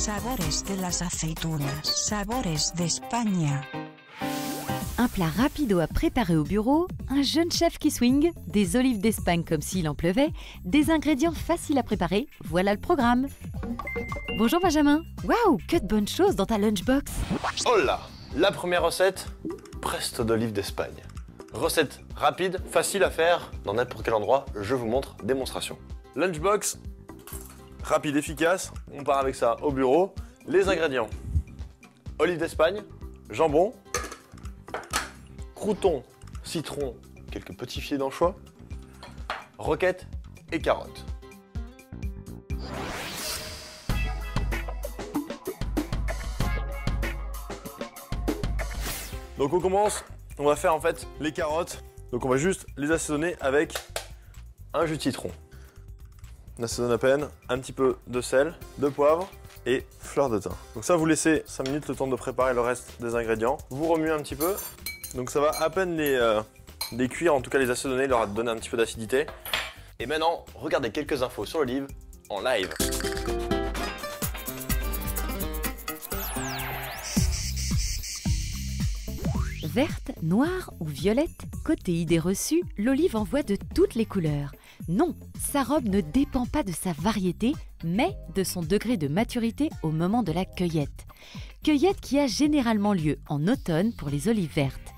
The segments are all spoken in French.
Sabores de las aceitunas, sabores d'Espagne. Un plat rapido à préparer au bureau, un jeune chef qui swing, des olives d'Espagne comme s'il en pleuvait, des ingrédients faciles à préparer, voilà le programme. Bonjour Benjamin. Waouh, que de bonnes choses dans ta lunchbox. Oh là, la première recette, presto d'olives d'Espagne. Recette rapide, facile à faire, dans n'importe quel endroit, je vous montre, démonstration. Lunchbox, rapide, efficace, on part avec ça au bureau. Les ingrédients, olives d'Espagne, jambon, croûtons, citron, quelques petits filets d'anchois, roquettes et carottes. Donc on commence, on va faire en fait les carottes. Donc on va juste les assaisonner avec un jus de citron. On assaisonne à peine, un petit peu de sel, de poivre et fleur de thym. Donc ça vous laissez 5 minutes le temps de préparer le reste des ingrédients. Vous remuez un petit peu. Donc ça va à peine les cuire, en tout cas les assaisonner, leur donner un petit peu d'acidité. Et maintenant, regardez quelques infos sur l'olive en live. Verte, noire ou violette, côté idée reçue, l'olive en voit de toutes les couleurs. Non, sa robe ne dépend pas de sa variété, mais de son degré de maturité au moment de la cueillette. Cueillette qui a généralement lieu en automne pour les olives vertes.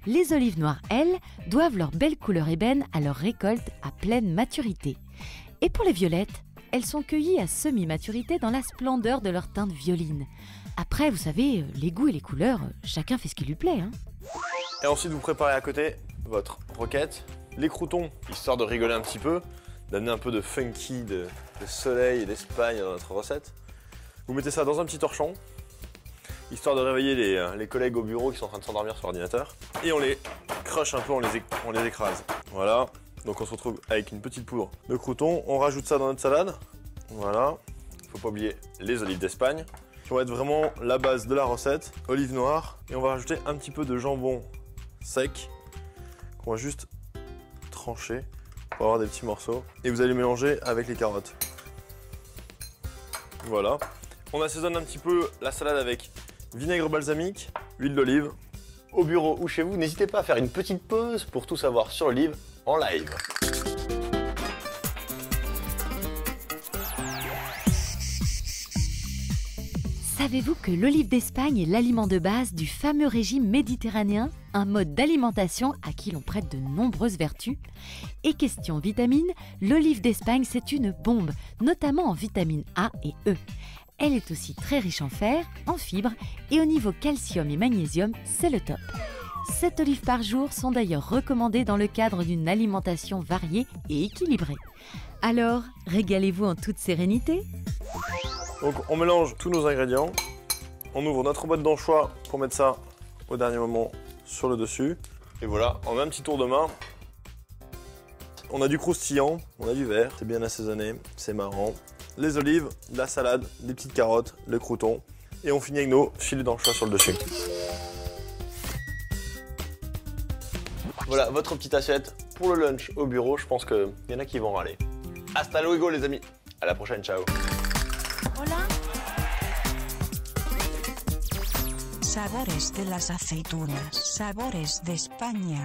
Les olives noires, elles, doivent leur belle couleur ébène à leur récolte à pleine maturité. Et pour les violettes, elles sont cueillies à semi-maturité dans la splendeur de leur teinte violine. Après, vous savez, les goûts et les couleurs, chacun fait ce qui lui plaît, hein. Et ensuite, vous préparez à côté votre roquette, les croûtons, histoire de rigoler un petit peu, d'amener un peu de funky, de soleil et d'Espagne dans notre recette. Vous mettez ça dans un petit torchon, histoire de réveiller les collègues au bureau qui sont en train de s'endormir sur l'ordinateur. Et on les crush un peu, on les écrase. Voilà, donc on se retrouve avec une petite poudre de croûtons. On rajoute ça dans notre salade. Voilà, faut pas oublier les olives d'Espagne, qui vont être vraiment la base de la recette. Olives noires, et on va rajouter un petit peu de jambon sec, qu'on va juste trancher pour avoir des petits morceaux. Et vous allez mélanger avec les carottes. Voilà. On assaisonne un petit peu la salade avec vinaigre balsamique, huile d'olive. Au bureau ou chez vous, n'hésitez pas à faire une petite pause pour tout savoir sur l'olive en live. Savez-vous que l'olive d'Espagne est l'aliment de base du fameux régime méditerranéen, un mode d'alimentation à qui l'on prête de nombreuses vertus? Et question vitamines, l'olive d'Espagne c'est une bombe, notamment en vitamines A et E. Elle est aussi très riche en fer, en fibres et au niveau calcium et magnésium, c'est le top. 7 olives par jour sont d'ailleurs recommandées dans le cadre d'une alimentation variée et équilibrée. Alors, régalez-vous en toute sérénité. Donc on mélange tous nos ingrédients, on ouvre notre boîte d'anchois pour mettre ça au dernier moment sur le dessus. Et voilà, on a un petit tour de main. On a du croustillant, on a du vert, c'est bien assaisonné, c'est marrant. Les olives, la salade, des petites carottes, le crouton. Et on finit avec nos filets d'anchois sur le dessus. Voilà votre petite assiette pour le lunch au bureau, je pense qu'il y en a qui vont râler. Hasta luego les amis, à la prochaine, ciao. Hola. Sabores de las aceitunas, sabores d'Espagne.